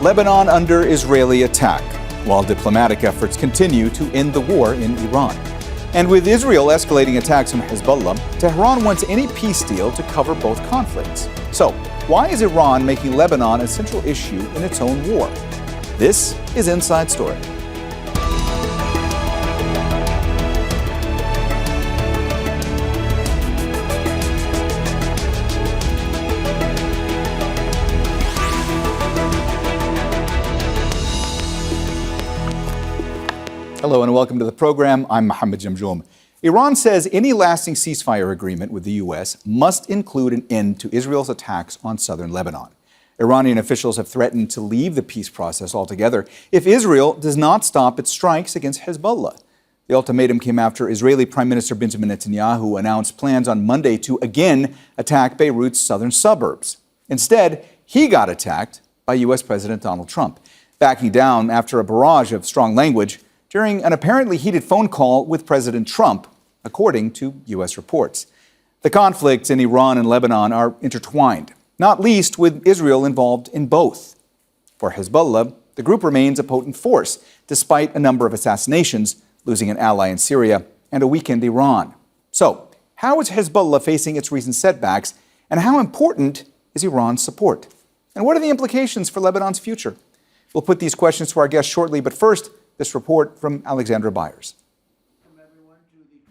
Lebanon under Israeli attack, while diplomatic efforts continue to end the war in Iran. And with Israel escalating attacks on Hezbollah, Tehran wants any peace deal to cover both conflicts. So, why is Iran making Lebanon a central issue in its own war? This is Inside Story. Hello and welcome to the program. I'm Mohammed Jamjoom. Iran says any lasting ceasefire agreement with the U.S. must include an end to Israel's attacks on southern Lebanon. Iranian officials have threatened to leave the peace process altogether if Israel does not stop its strikes against Hezbollah. The ultimatum came after Israeli Prime Minister Benjamin Netanyahu announced plans on Monday to again attack Beirut's southern suburbs. Instead, he got attacked by U.S. President Donald Trump, backing down after a barrage of strong language during an apparently heated phone call with President Trump, according to U.S. reports. The conflicts in Iran and Lebanon are intertwined, not least with Israel involved in both. For Hezbollah, the group remains a potent force, despite a number of assassinations, losing an ally in Syria and a weakened Iran. So, how is Hezbollah facing its recent setbacks, and how important is Iran's support? And what are the implications for Lebanon's future? We'll put these questions to our guests shortly, but first, this report from Alexandra Byers.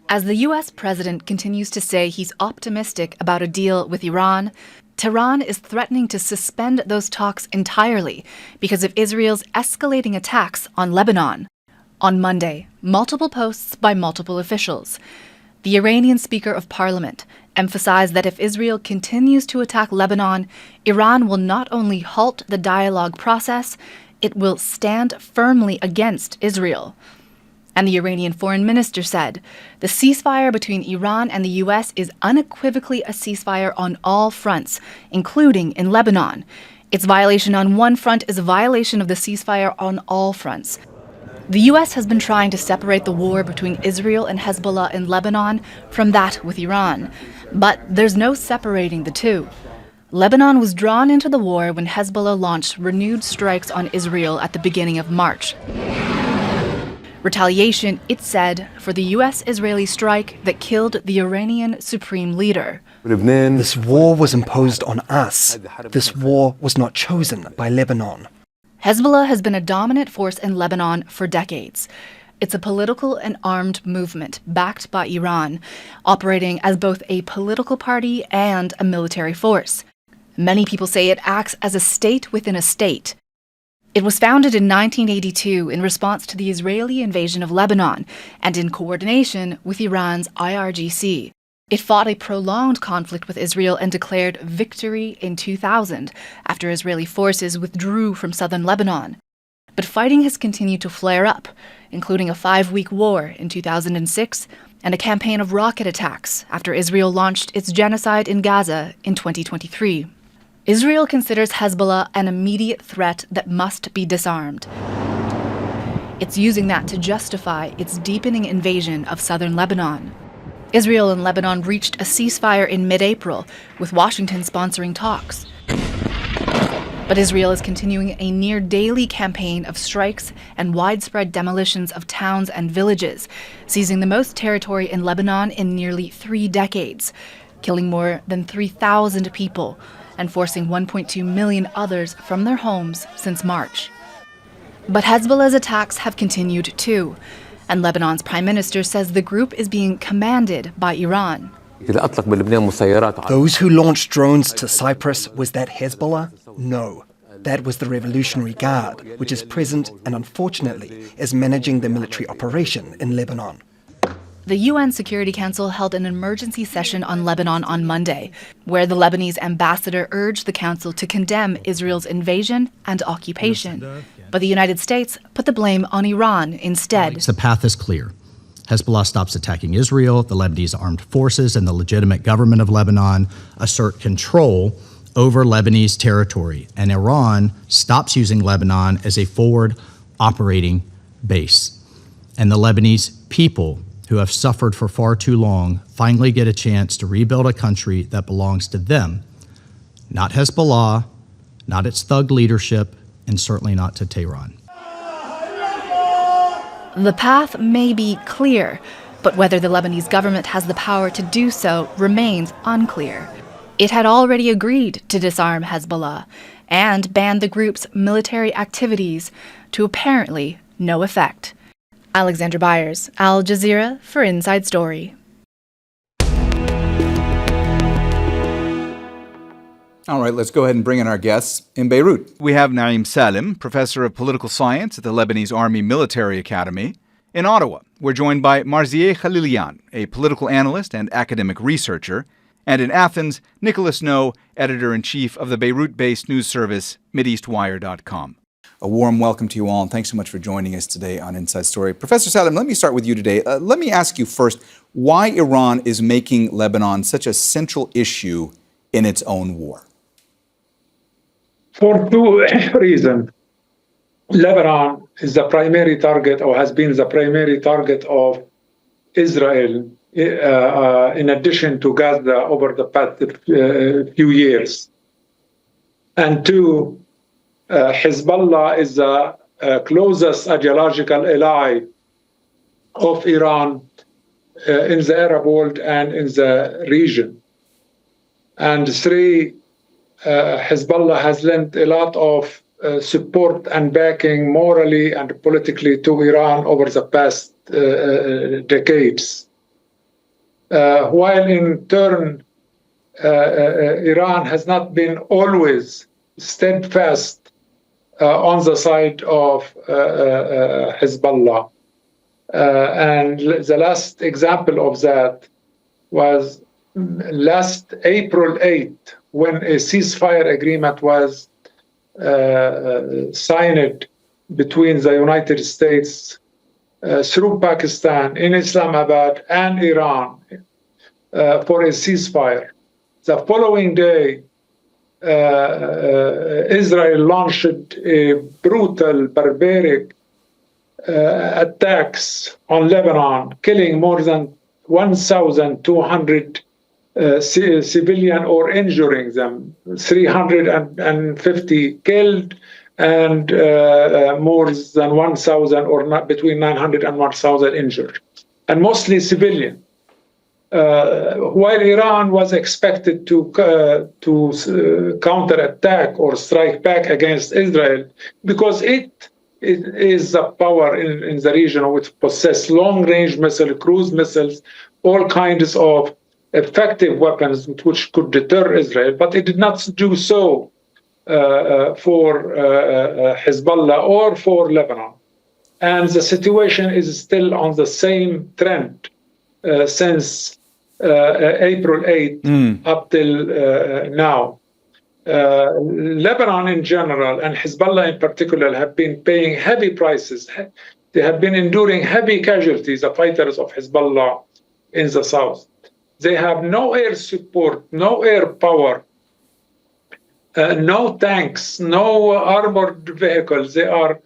As the U.S. president continues to say he's optimistic about a deal with Iran, Tehran is threatening to suspend those talks entirely because of Israel's escalating attacks on Lebanon. On Monday, multiple posts by multiple officials. The Iranian Speaker of Parliament emphasized that if Israel continues to attack Lebanon, Iran will not only halt the dialogue process, it will stand firmly against Israel. And the Iranian foreign minister said, the ceasefire between Iran and the U.S. is unequivocally a ceasefire on all fronts, including in Lebanon. Its violation on one front is a violation of the ceasefire on all fronts. The U.S. has been trying to separate the war between Israel and Hezbollah in Lebanon from that with Iran. But there's no separating the two. Lebanon was drawn into the war when Hezbollah launched renewed strikes on Israel at the beginning of March. Retaliation, it said, for the U.S.-Israeli strike that killed the Iranian supreme leader. This war was imposed on us. This war was not chosen by Lebanon. Hezbollah has been a dominant force in Lebanon for decades. It's a political and armed movement backed by Iran, operating as both a political party and a military force. Many people say it acts as a state within a state. It was founded in 1982 in response to the Israeli invasion of Lebanon and in coordination with Iran's IRGC. It fought a prolonged conflict with Israel and declared victory in 2000 after Israeli forces withdrew from southern Lebanon. But fighting has continued to flare up, including a 5-week war in 2006 and a campaign of rocket attacks after Israel launched its genocide in Gaza in 2023. Israel considers Hezbollah an immediate threat that must be disarmed. It's using that to justify its deepening invasion of southern Lebanon. Israel and Lebanon reached a ceasefire in mid-April, with Washington sponsoring talks. But Israel is continuing a near-daily campaign of strikes and widespread demolitions of towns and villages, seizing the most territory in Lebanon in nearly 3 decades, killing more than 3,000 people, and forcing 1.2 million others from their homes since March. But Hezbollah's attacks have continued too, and Lebanon's prime minister says the group is being commanded by Iran. Those who launched drones to Cyprus, was that Hezbollah? No. That was the Revolutionary Guard, which is present and unfortunately is managing the military operation in Lebanon. The UN Security Council held an emergency session on Lebanon on Monday, where the Lebanese ambassador urged the council to condemn Israel's invasion and occupation. But the United States put the blame on Iran instead. The path is clear. Hezbollah stops attacking Israel, the Lebanese armed forces and the legitimate government of Lebanon assert control over Lebanese territory, and Iran stops using Lebanon as a forward operating base. And the Lebanese people, who have suffered for far too long, finally get a chance to rebuild a country that belongs to them, not Hezbollah, not its thug leadership, and certainly not to Tehran. The path may be clear, but whether the Lebanese government has the power to do so remains unclear. It had already agreed to disarm Hezbollah and ban the group's military activities to apparently no effect. Alexandra Byers, Al Jazeera for Inside Story. All right, let's go ahead and bring in our guests in Beirut. We have Naim Salem, professor of political science at the Lebanese Army Military Academy. In Ottawa, we're joined by Marzie Khalilian, a political analyst and academic researcher. And in Athens, Nicholas Noe, editor-in-chief of the Beirut-based news service MideastWire.com. A warm welcome to you all, and thanks so much for joining us today on Inside Story. Professor Salem, let me start with you today. Let me ask you first why Iran is making Lebanon such a central issue in its own war. For two reasons. Lebanon is the primary target, or has been the primary target of Israel, in addition to Gaza over the past few years. And two, Hezbollah is the closest ideological ally of Iran in the Arab world and in the region. And three, Hezbollah has lent a lot of support and backing morally and politically to Iran over the past decades. While in turn, Iran has not been always steadfast on the side of Hezbollah. And the last example of that was last April 8th, when a ceasefire agreement was signed between the United States through Pakistan in Islamabad and Iran for a ceasefire. The following day, Israel launched a brutal, barbaric attacks on Lebanon, killing more than 1,200 civilian or injuring them, 350 killed, and more than 1,000 or not, between 900 and 1,000 injured, and mostly civilian. While Iran was expected to counterattack or strike back against Israel, because it is the power in the region which possesses long-range missiles, cruise missiles, all kinds of effective weapons which could deter Israel, but it did not do so for Hezbollah or for Lebanon. And the situation is still on the same trend since April 8th up till now. Lebanon in general and Hezbollah in particular have been paying heavy prices. They have been enduring heavy casualties, the fighters of Hezbollah in the south. They have no air support, no air power, no tanks, no armored vehicles. They are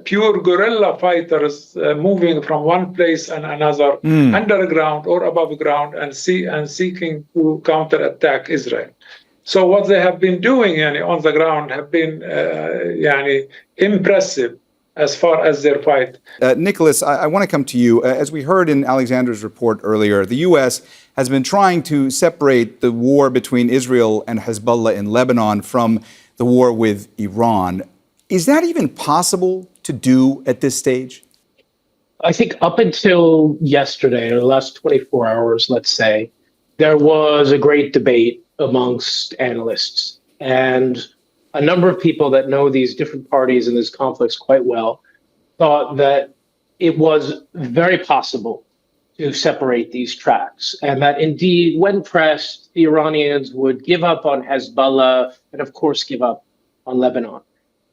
pure guerrilla fighters moving from one place and another, underground or above ground, and seeking to counterattack Israel. So what they have been doing on the ground have been impressive as far as their fight. Nicholas, I want to come to you. As we heard in Alexander's report earlier, the U.S. has been trying to separate the war between Israel and Hezbollah in Lebanon from the war with Iran. Is that even possible to do at this stage? I think up until yesterday, or the last 24 hours, let's say, there was a great debate amongst analysts. And a number of people that know these different parties and these conflicts quite well thought that it was very possible to separate these tracks, and that indeed, when pressed, the Iranians would give up on Hezbollah and, of course, give up on Lebanon,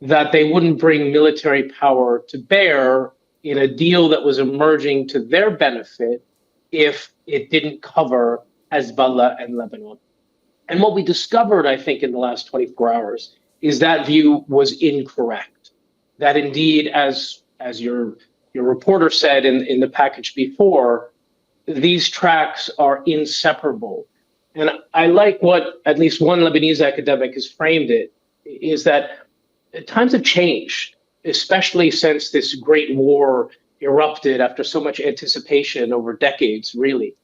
that they wouldn't bring military power to bear in a deal that was emerging to their benefit if it didn't cover Hezbollah and Lebanon. And what we discovered, I think, in the last 24 hours is that view was incorrect. That indeed, as your reporter said in the package before, these tracks are inseparable. And I like what at least one Lebanese academic has framed it, is that times have changed, especially since this great war erupted after so much anticipation over decades, really.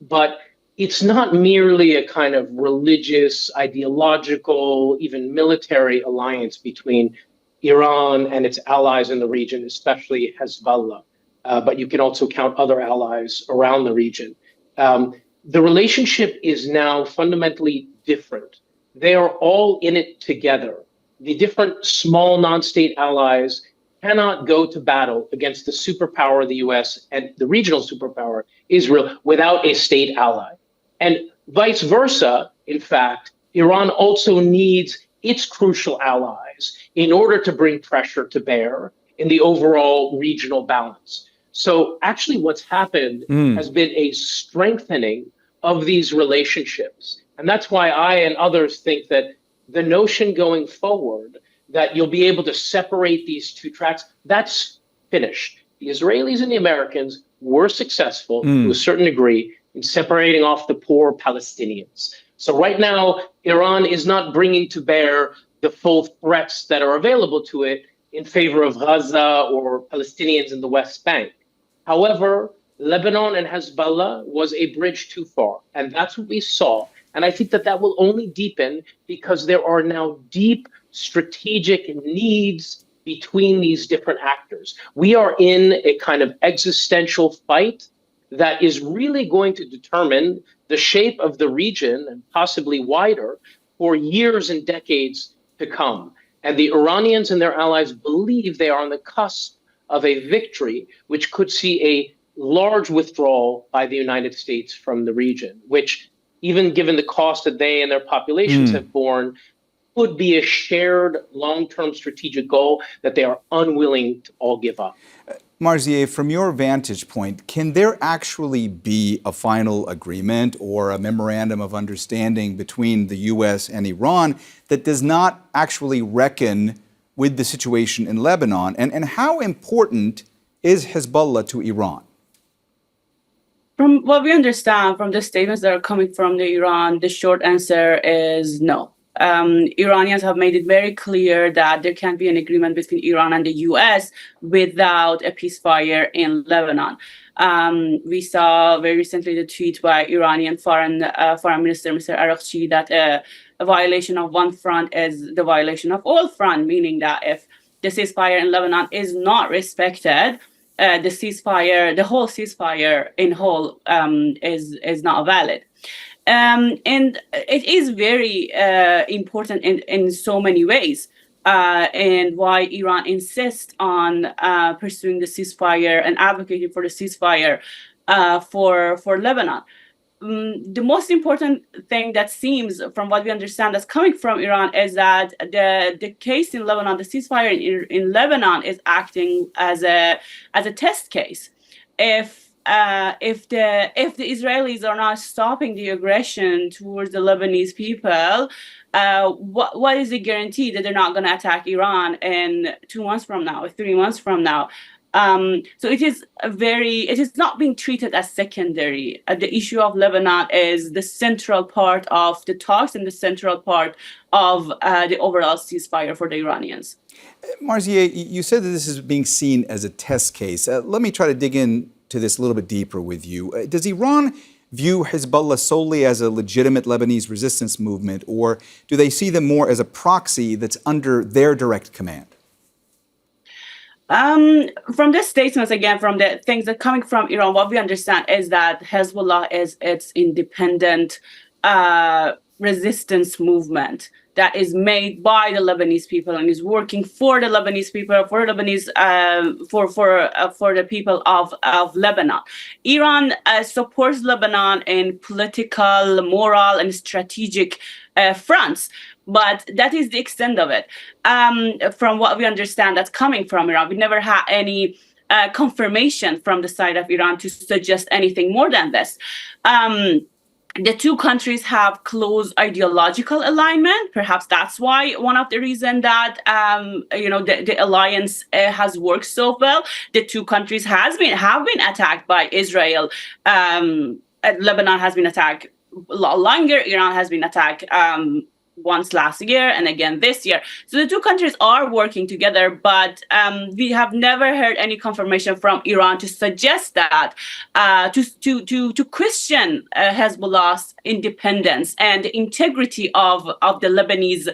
But it's not merely a kind of religious, ideological, even military alliance between Iran and its allies in the region, especially Hezbollah. But you can also count other allies around the region. The relationship is now fundamentally different. They are all in it together. The different small non-state allies cannot go to battle against the superpower, the US, and the regional superpower, Israel, without a state ally. And vice versa, in fact, Iran also needs its crucial allies in order to bring pressure to bear in the overall regional balance. So actually what's happened has been a strengthening of these relationships. And that's why I and others think that the notion going forward that you'll be able to separate these two tracks, that's finished. The Israelis and the Americans were successful to a certain degree in separating off the poor Palestinians. So right now, Iran is not bringing to bear the full threats that are available to it in favor of Gaza or Palestinians in the West Bank. However, Lebanon and Hezbollah was a bridge too far, and that's what we saw. And I think that that will only deepen because there are now deep strategic needs between these different actors. We are in a kind of existential fight that is really going to determine the shape of the region and possibly wider for years and decades to come. And the Iranians and their allies believe they are on the cusp of a victory, which could see a large withdrawal by the United States from the region, which, even given the cost that they and their populations have borne, could be a shared long-term strategic goal that they are unwilling to all give up. Marzie, from your vantage point, can there actually be a final agreement or a memorandum of understanding between the U.S. and Iran that does not actually reckon with the situation in Lebanon? And how important is Hezbollah to Iran? From what we understand from the statements that are coming from Iran, the short answer is no. Iranians have made it very clear that there can't be an agreement between Iran and the U.S. without a ceasefire in Lebanon. We saw very recently the tweet by Iranian Foreign Minister Mr. Araghchi that a violation of one front is the violation of all fronts, meaning that if the ceasefire in Lebanon is not respected, the whole ceasefire in whole is not valid. And it is very important in so many ways, and why Iran insists on pursuing the ceasefire and advocating for the ceasefire for Lebanon. The most important thing that seems, from what we understand, that's coming from Iran is that the case in Lebanon, the ceasefire in Lebanon, is acting as a test case. If the Israelis are not stopping the aggression towards the Lebanese people, what is the guarantee that they're not going to attack Iran in 2 months from now or 3 months from now? So it is not being treated as secondary. The issue of Lebanon is the central part of the talks and the central part of the overall ceasefire for the Iranians. Marzie, you said that this is being seen as a test case. Let me try to dig into this a little bit deeper with you. Does Iran view Hezbollah solely as a legitimate Lebanese resistance movement, or do they see them more as a proxy that's under their direct command? From the statements, again, from the things that are coming from Iran, what we understand is that Hezbollah is its independent resistance movement that is made by the Lebanese people and is working for the Lebanese people, for Lebanese, for the people of Lebanon. Iran supports Lebanon in political, moral, and strategic fronts. But that is the extent of it. From what we understand that's coming from Iran, we never had any confirmation from the side of Iran to suggest anything more than this. The two countries have close ideological alignment. Perhaps that's why one of the reasons that the alliance has worked so well. The two countries have been attacked by Israel. Lebanon has been attacked longer. Iran has been attacked once last year and again this year. So the two countries are working together, but we have never heard any confirmation from Iran to suggest that, to question Hezbollah's independence and the integrity of the Lebanese,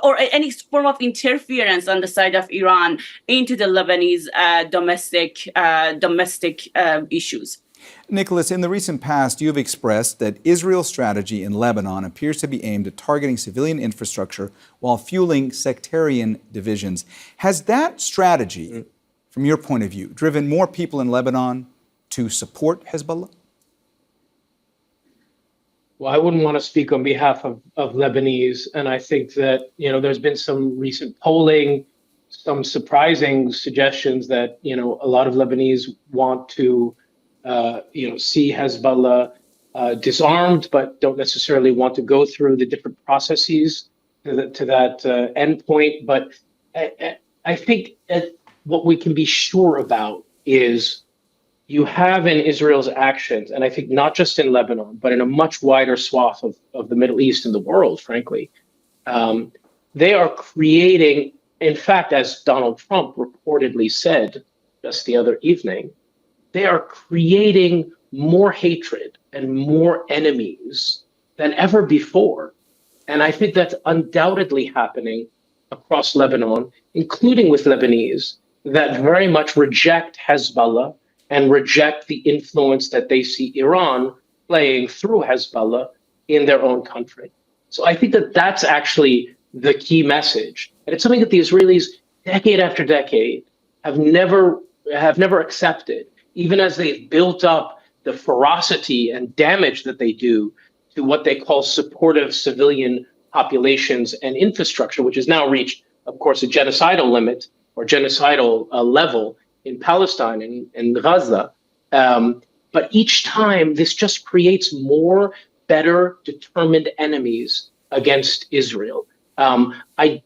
or any form of interference on the side of Iran into the Lebanese domestic issues. Nicholas, in the recent past, you have expressed that Israel's strategy in Lebanon appears to be aimed at targeting civilian infrastructure while fueling sectarian divisions. Has that strategy, from your point of view, driven more people in Lebanon to support Hezbollah? Well, I wouldn't want to speak on behalf of Lebanese, and I think that, there's been some recent polling, some surprising suggestions that, a lot of Lebanese want to see Hezbollah disarmed, but don't necessarily want to go through the different processes to that endpoint. But I think what we can be sure about is you have in Israel's actions, and I think not just in Lebanon, but in a much wider swath of the Middle East and the world, frankly, they are creating, in fact, as Donald Trump reportedly said just the other evening, they are creating more hatred and more enemies than ever before. And I think that's undoubtedly happening across Lebanon, including with Lebanese, that very much reject Hezbollah and reject the influence that they see Iran playing through Hezbollah in their own country. So I think that that's actually the key message. And it's something that the Israelis, decade after decade, have never accepted, even as they've built up the ferocity and damage that they do to what they call supportive civilian populations and infrastructure, which has now reached, of course, a genocidal limit or genocidal level in Palestine and Gaza. But each time, this just creates more better determined enemies against Israel. I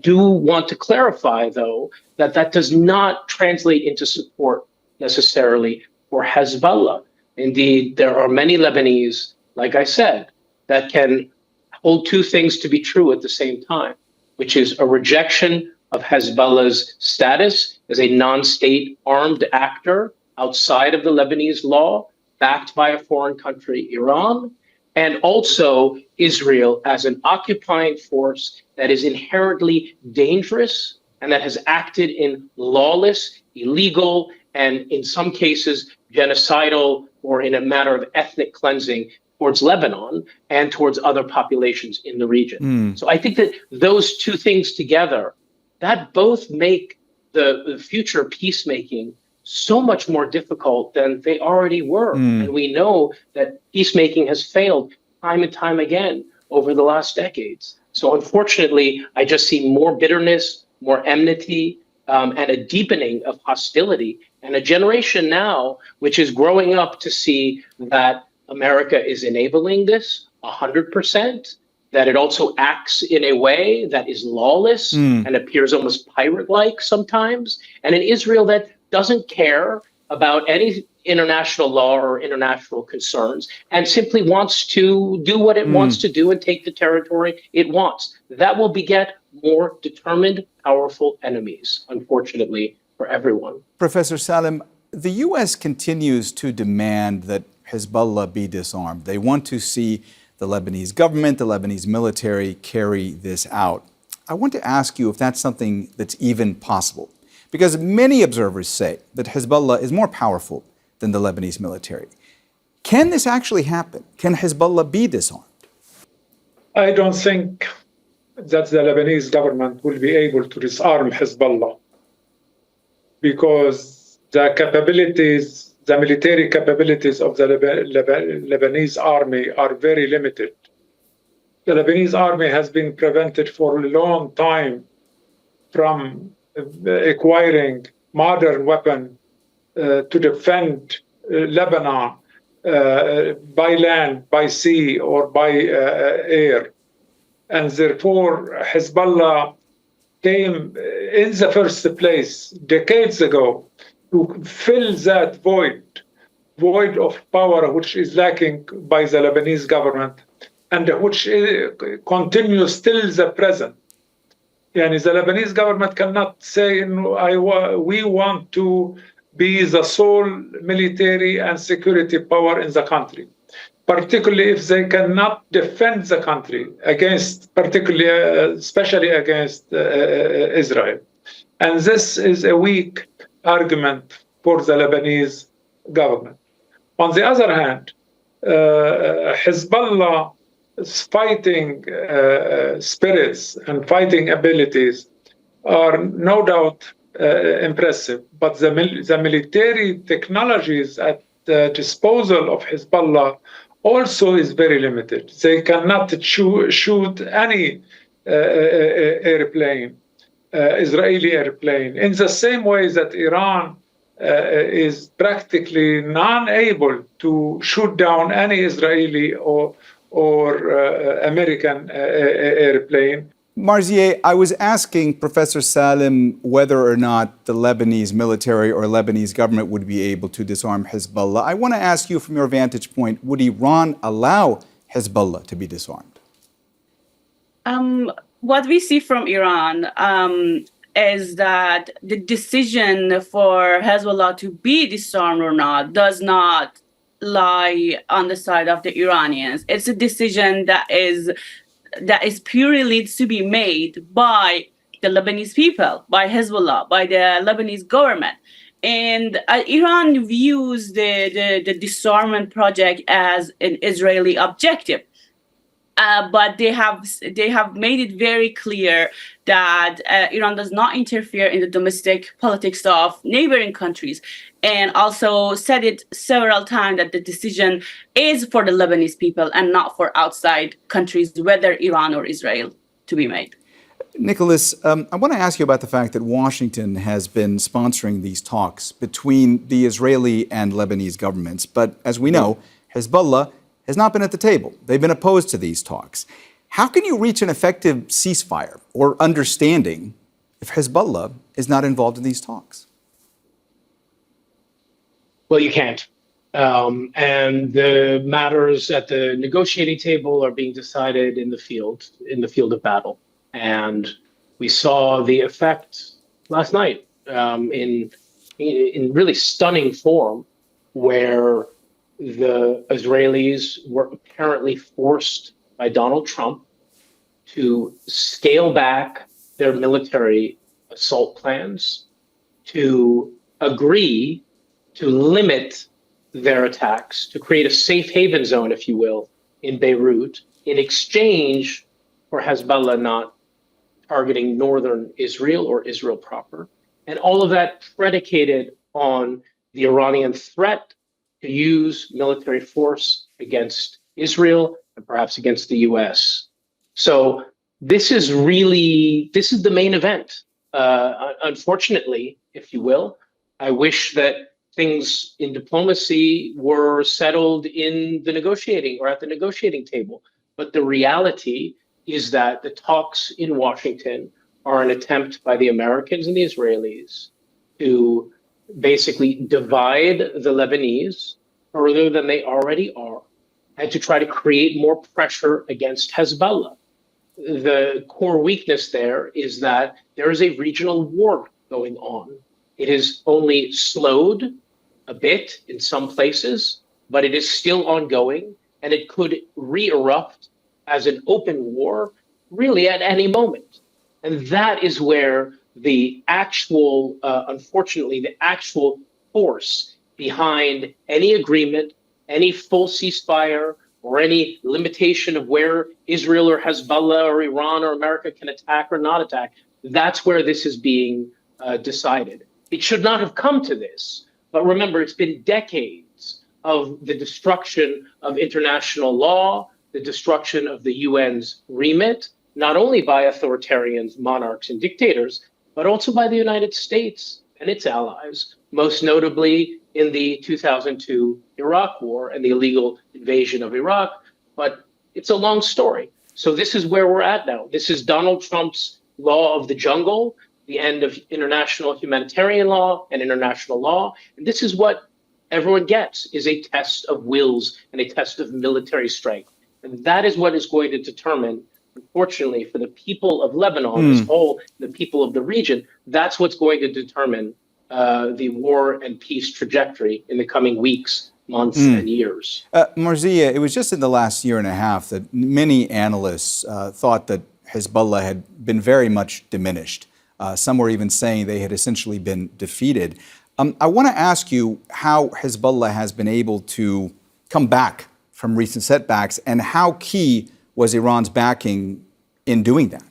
do want to clarify, though, that does not translate into support necessarily for Hezbollah. Indeed, there are many Lebanese, like I said, that can hold two things to be true at the same time, which is a rejection of Hezbollah's status as a non-state armed actor outside of the Lebanese law, backed by a foreign country, Iran, and also Israel as an occupying force that is inherently dangerous and that has acted in lawless, illegal, and in some cases genocidal or in a matter of ethnic cleansing towards Lebanon and towards other populations in the region. So I think that those two things together, that both make the future peacemaking so much more difficult than they already were. And we know that peacemaking has failed time and time again over the last decades. So unfortunately, I just see more bitterness, more enmity, and a deepening of hostility, and a generation now which is growing up to see that America is enabling this 100%, that it also acts in a way that is lawless and appears almost pirate-like sometimes, and an Israel that doesn't care about any international law or international concerns and simply wants to do what it wants to do and take the territory it wants. That will beget more determined, powerful enemies, unfortunately, for everyone. Professor Salem, the U.S. continues to demand that Hezbollah be disarmed. They want to see the Lebanese government, the Lebanese military carry this out. I want to ask you if that's something that's even possible, because many observers say that Hezbollah is more powerful than the Lebanese military. Can this actually happen? Can Hezbollah be disarmed? I don't think that the Lebanese government will be able to disarm Hezbollah, because the capabilities, the military capabilities of the Lebanese army are very limited. The Lebanese army has been prevented for a long time from acquiring modern weapons to defend Lebanon by land, by sea, or by air. And therefore, Hezbollah came in the first place decades ago to fill that void of power which is lacking by the Lebanese government. and which continues still the present. Yani the Lebanese government cannot say, we want to be the sole military and security power in the country, particularly if they cannot defend the country against, especially against Israel. And this is a weak argument for the Lebanese government. On the other hand, Hezbollah's fighting spirits and fighting abilities are no doubt impressive, but the military technologies at the disposal of Hezbollah also is very limited. They cannot shoot any airplane, Israeli airplane, in the same way that Iran is practically non-able to shoot down any Israeli or American airplane. Marzie, I was asking Professor Salem whether or not the Lebanese military or Lebanese government would be able to disarm Hezbollah. I want to ask you from your vantage point, would Iran allow Hezbollah to be disarmed? What we see from Iran is that the decision for Hezbollah to be disarmed or not does not lie on the side of the Iranians. It's a decision that is purely needs to be made by the Lebanese people, by Hezbollah, by the Lebanese government. And Iran views the disarmament project as an Israeli objective. But they have made it very clear that Iran does not interfere in the domestic politics of neighboring countries, and also said it several times that the decision is for the Lebanese people and not for outside countries, whether Iran or Israel, to be made. Nicholas, I want to ask you about the fact that Washington has been sponsoring these talks between the Israeli and Lebanese governments. But as we know, Hezbollah has not been at the table. They've been opposed to these talks. How can you reach an effective ceasefire or understanding if Hezbollah is not involved in these talks? Well, you can't. And the matters at the negotiating table are being decided in the field of battle. And we saw the effect last night in really stunning form, where the Israelis were apparently forced by Donald Trump to scale back their military assault plans, to agree to limit their attacks, to create a safe haven zone, if you will, in Beirut, in exchange for Hezbollah not targeting northern Israel or Israel proper. And all of that predicated on the Iranian threat to use military force against Israel and perhaps against the US. So this is the main event. Unfortunately, if you will, I wish that things in diplomacy were settled in the negotiating or at the negotiating table. But the reality is that the talks in Washington are an attempt by the Americans and the Israelis to basically divide the Lebanese further than they already are, and to try to create more pressure against Hezbollah. The core weakness there is that there is a regional war going on. It is only slowed a bit in some places, but it is still ongoing, and it could re-erupt as an open war really at any moment. And that is where the actual, unfortunately, the actual force behind any agreement, any full ceasefire, or any limitation of where Israel or Hezbollah or Iran or America can attack or not attack, that's where this is being decided. It should not have come to this. But remember, it's been decades of the destruction of international law, the destruction of the UN's remit, not only by authoritarians, monarchs, and dictators, but also by the United States and its allies, most notably in the 2002 Iraq War and the illegal invasion of Iraq. But it's a long story. So this is where we're at now. This is Donald Trump's law of the jungle, the end of international humanitarian law and international law. And this is what everyone gets, is a test of wills and a test of military strength. And that is what is going to determine, unfortunately, for the people of Lebanon as a whole, the people of the region, that's what's going to determine the war and peace trajectory in the coming weeks, months, and years. Marzie, it was just in the last year and a half that many analysts thought that Hezbollah had been very much diminished. Some were even saying they had essentially been defeated. I want to ask you how Hezbollah has been able to come back from recent setbacks, and how key was Iran's backing in doing that?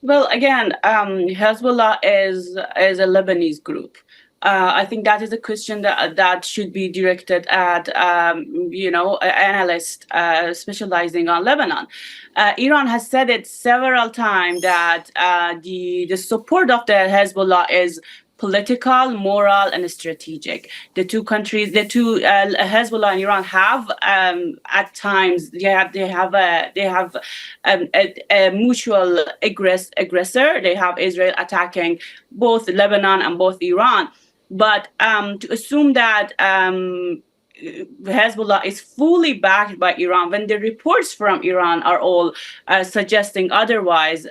Well, again, Hezbollah is a Lebanese group. I think that is a question that should be directed at, analysts specializing on Lebanon. Iran has said it several times that the support of the Hezbollah is political, moral, and strategic. The two countries, Hezbollah and Iran have at times they have a mutual aggressor. They have Israel attacking both Lebanon and both Iran. But to assume that Hezbollah is fully backed by Iran, when the reports from Iran are all suggesting otherwise,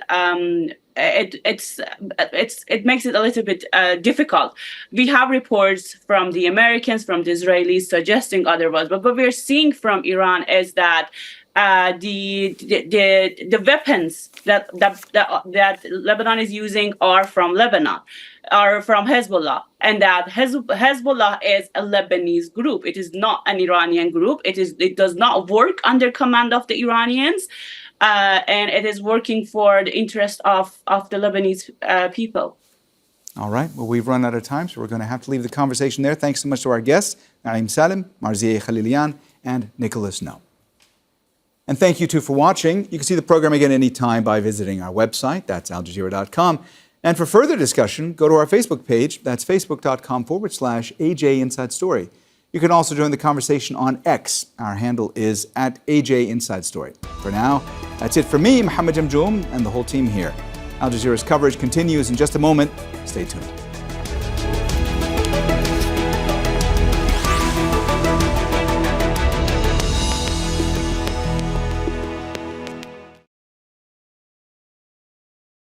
it makes it a little bit difficult. We have reports from the Americans, from the Israelis suggesting otherwise. But what we're seeing from Iran is that the weapons that Lebanon is using are from Lebanon, are from Hezbollah, and that Hezbollah is a Lebanese group. It is not an Iranian group. It does not work under command of the Iranians, and it is working for the interest of the Lebanese people. All right. Well, we've run out of time, so we're going to have to leave the conversation there. Thanks so much to our guests, Naim Salem, Marzie Khalilian, and Nicholas Noe. And thank you, too, for watching. You can see the program again anytime by visiting our website. That's aljazeera.com. And for further discussion, go to our Facebook page. That's facebook.com/AJ Inside Story. You can also join the conversation on X. Our handle is @AJ Inside Story. For now, that's it for me, Mohammed Jamjoom, and the whole team here. Al Jazeera's coverage continues in just a moment. Stay tuned.